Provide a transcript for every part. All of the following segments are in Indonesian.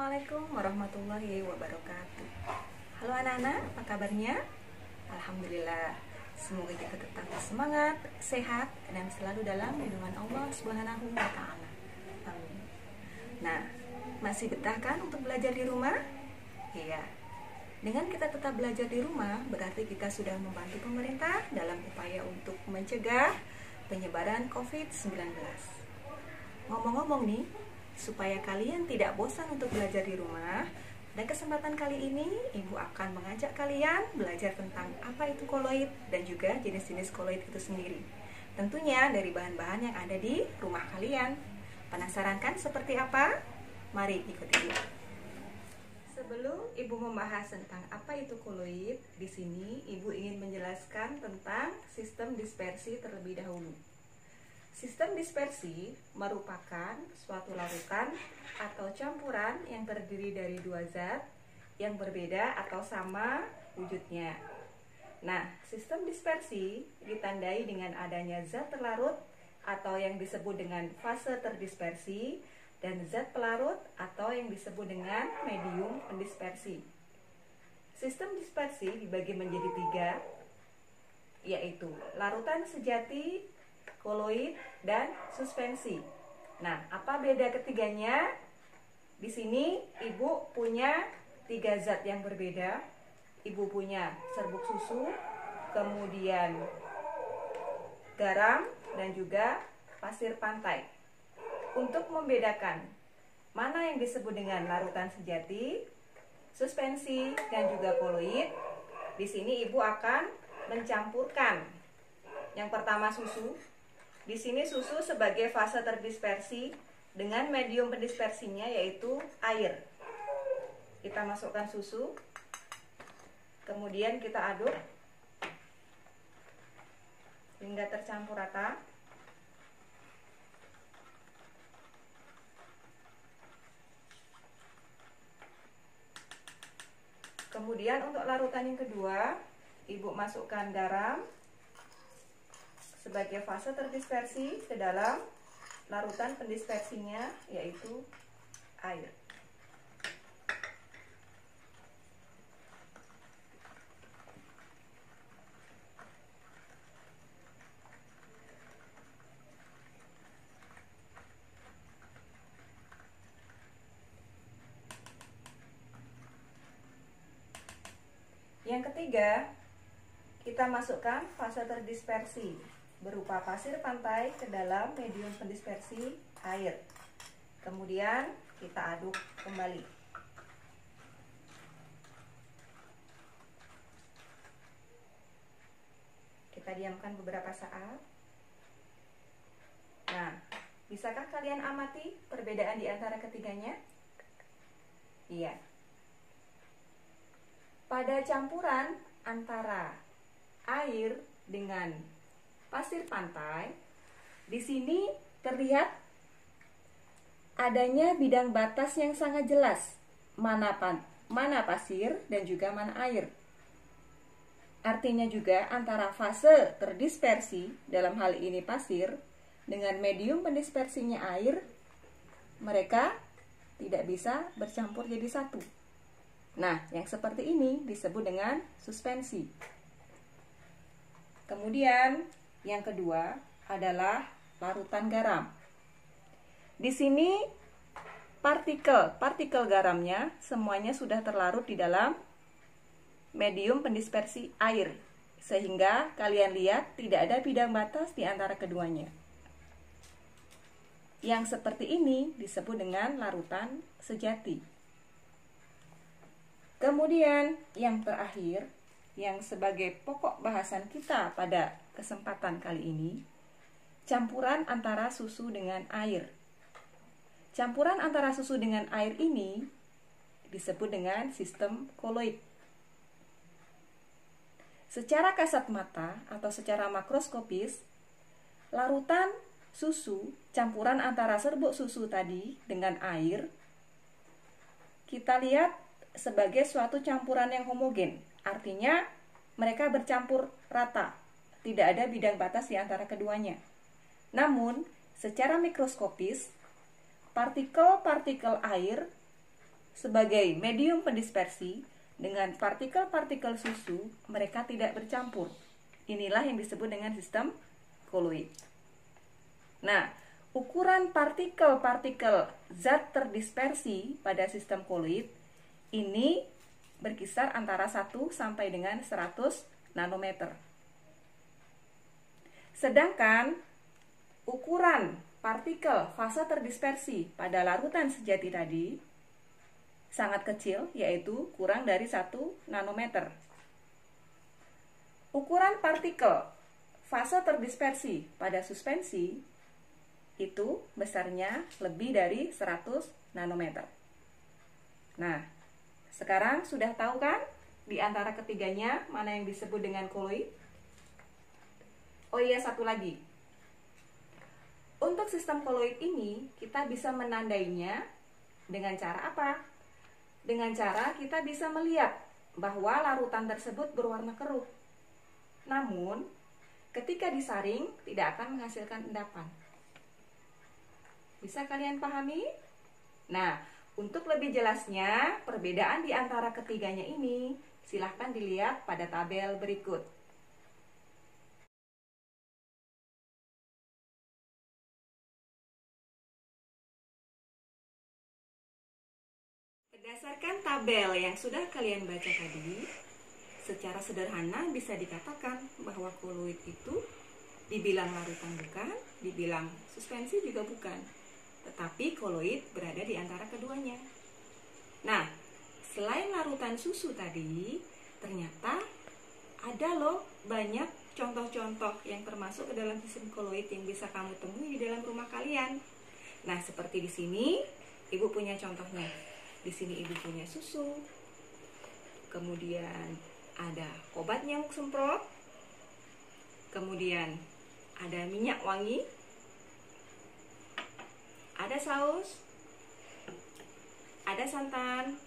Assalamualaikum warahmatullahi wabarakatuh. Halo anak-anak, apa kabarnya? Alhamdulillah, semoga kita tetap semangat, sehat, dan selalu dalam lindungan Allah Subhanahu wa Ta'ala. Amin. Nah, masih betah kan untuk belajar di rumah? Iya. Dengan kita tetap belajar di rumah, berarti kita sudah membantu pemerintah dalam upaya untuk mencegah penyebaran COVID-19. Ngomong-ngomong nih, supaya kalian tidak bosan untuk belajar di rumah, dan kesempatan kali ini Ibu akan mengajak kalian belajar tentang apa itu koloid dan juga jenis-jenis koloid itu sendiri. Tentunya dari bahan-bahan yang ada di rumah kalian. Penasaran kan seperti apa? Mari ikuti Ibu. Sebelum Ibu membahas tentang apa itu koloid, di sini Ibu ingin menjelaskan tentang sistem dispersi terlebih dahulu. Sistem dispersi merupakan suatu larutan atau campuran yang terdiri dari dua zat yang berbeda atau sama wujudnya. Nah, sistem dispersi ditandai dengan adanya zat terlarut atau yang disebut dengan fase terdispersi dan zat pelarut atau yang disebut dengan medium pendispersi. Sistem dispersi dibagi menjadi tiga, yaitu larutan sejati, koloid, dan suspensi. Nah, apa beda ketiganya? Di sini Ibu punya tiga zat yang berbeda. Ibu punya serbuk susu, kemudian garam, dan juga pasir pantai. Untuk membedakan mana yang disebut dengan larutan sejati, suspensi, dan juga koloid, di sini Ibu akan mencampurkan. Yang pertama susu. Di sini susu sebagai fase terdispersi dengan medium pendispersinya yaitu air. Kita masukkan susu, kemudian kita aduk hingga tercampur rata. Kemudian untuk larutan yang kedua, Ibu masukkan garam sebagai fase terdispersi ke dalam larutan pendispersinya yaitu air. Yang ketiga, kita masukkan fase terdispersi berupa pasir pantai ke dalam medium pendispersi air. Kemudian kita aduk kembali. Kita diamkan beberapa saat. Nah, bisakah kalian amati perbedaan di antara ketiganya? Iya. Pada campuran antara air dengan pasir pantai, di sini terlihat adanya bidang batas yang sangat jelas, mana pasir dan juga mana air. Artinya juga antara fase terdispersi, dalam hal ini pasir, dengan medium pendispersinya air, mereka tidak bisa bercampur jadi satu. Nah, yang seperti ini disebut dengan suspensi. Kemudian yang kedua adalah larutan garam. Di sini partikel garamnya semuanya sudah terlarut di dalam medium pendispersi air, sehingga kalian lihat tidak ada bidang batas di antara keduanya. Yang seperti ini disebut dengan larutan sejati. Kemudian yang terakhir, yang sebagai pokok bahasan kita pada kesempatan kali ini, campuran antara susu dengan air. Campuran antara susu dengan air ini disebut dengan sistem koloid. Secara kasat mata atau secara makroskopis, larutan susu, campuran antara serbuk susu tadi dengan air, kita lihat sebagai suatu campuran yang homogen. Artinya mereka bercampur rata, tidak ada bidang batas di antara keduanya. Namun, secara mikroskopis, partikel-partikel air sebagai medium pendispersi dengan partikel-partikel susu, mereka tidak bercampur. Inilah yang disebut dengan sistem koloid. Nah, ukuran partikel-partikel zat terdispersi pada sistem koloid ini berkisar antara 1 sampai dengan 100 nanometer. Sedangkan ukuran partikel fase terdispersi pada larutan sejati tadi sangat kecil, yaitu kurang dari 1 nanometer. Ukuran partikel fase terdispersi pada suspensi itu besarnya lebih dari 100 nanometer. Nah, sekarang sudah tahu kan di antara ketiganya mana yang disebut dengan koloid? Oh iya, satu lagi. Untuk sistem koloid ini kita bisa menandainya dengan cara apa? Dengan cara kita bisa melihat bahwa larutan tersebut berwarna keruh. Namun, ketika disaring tidak akan menghasilkan endapan. Bisa kalian pahami? Nah, untuk lebih jelasnya perbedaan di antara ketiganya ini, silahkan dilihat pada tabel berikut. Berdasarkan tabel yang sudah kalian baca tadi, secara sederhana bisa dikatakan bahwa koloid itu dibilang larutan bukan, dibilang suspensi juga bukan. Tetapi koloid berada di antara keduanya. Nah, selain larutan susu tadi, ternyata ada loh banyak contoh-contoh yang termasuk ke dalam sistem koloid yang bisa kamu temui di dalam rumah kalian. Nah, seperti di sini, Ibu punya contohnya. Di sini Ibu punya susu. Kemudian ada obat nyamuk semprot. Kemudian ada minyak wangi. Ada saus, ada santan,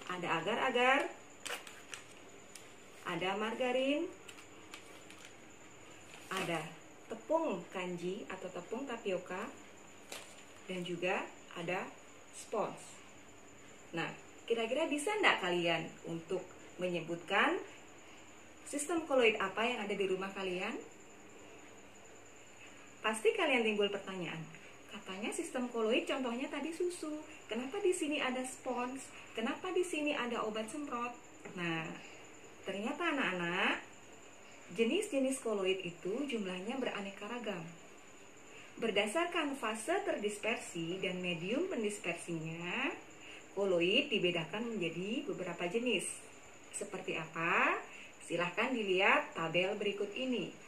ada agar-agar, ada margarin, ada tepung kanji atau tepung tapioka, dan juga ada spons. Nah, kira-kira bisa enggak kalian untuk menyebutkan sistem koloid apa yang ada di rumah kalian? Pasti kalian timbul pertanyaan, katanya sistem koloid contohnya tadi susu, kenapa di sini ada spons, kenapa di sini ada obat semprot? Nah, ternyata anak-anak, jenis-jenis koloid itu jumlahnya beraneka ragam. Berdasarkan fase terdispersi dan medium pendispersinya, koloid dibedakan menjadi beberapa jenis. Seperti apa? Silahkan dilihat tabel berikut ini.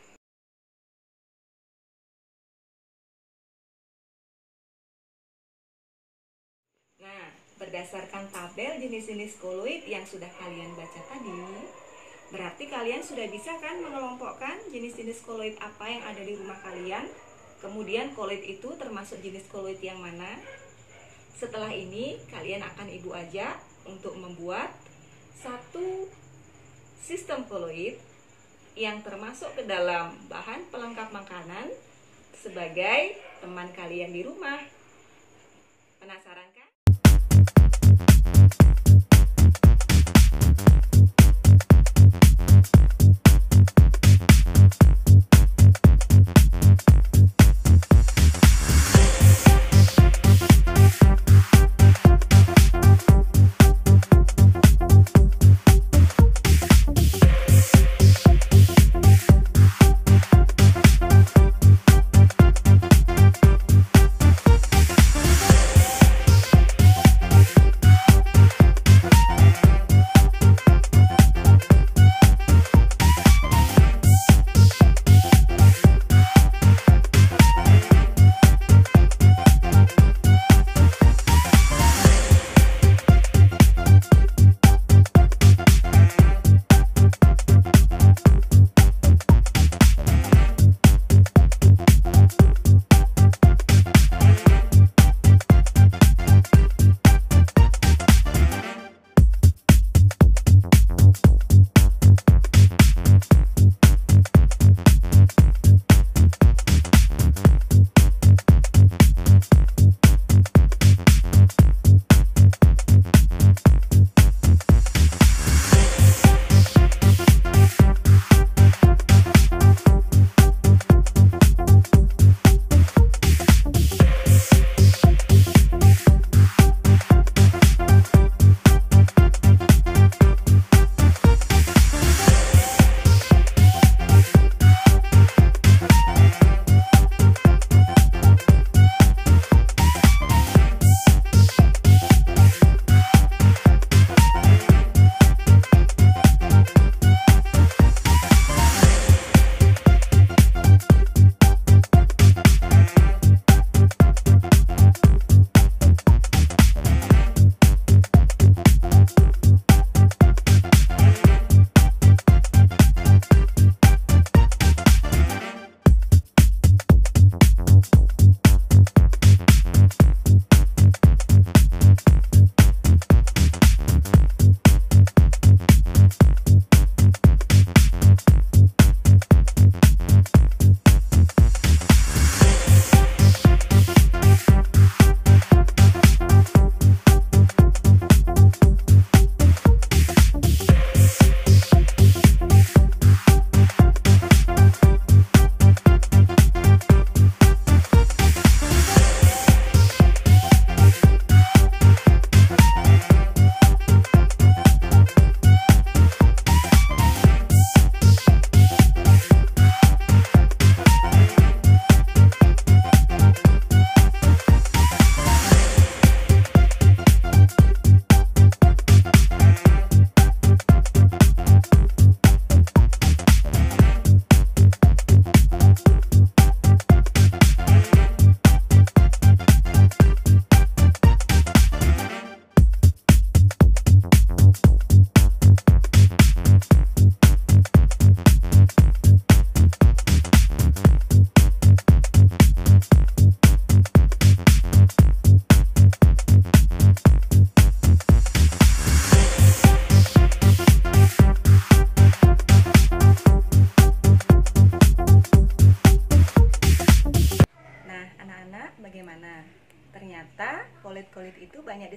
Nah, berdasarkan tabel jenis-jenis koloid yang sudah kalian baca tadi, berarti kalian sudah bisa kan mengelompokkan jenis-jenis koloid apa yang ada di rumah kalian. Kemudian koloid itu termasuk jenis koloid yang mana. Setelah ini kalian akan Ibu ajak untuk membuat satu sistem koloid yang termasuk ke dalam bahan pelengkap makanan sebagai teman kalian di rumah. Penasaran kan?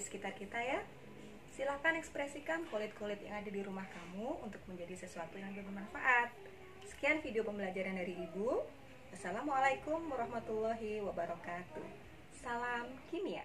di sekitar kita ya. Silahkan ekspresikan kulit-kulit yang ada di rumah kamu untuk menjadi sesuatu yang bermanfaat. Sekian video pembelajaran dari Ibu. Wassalamualaikum warahmatullahi wabarakatuh. Salam kimia.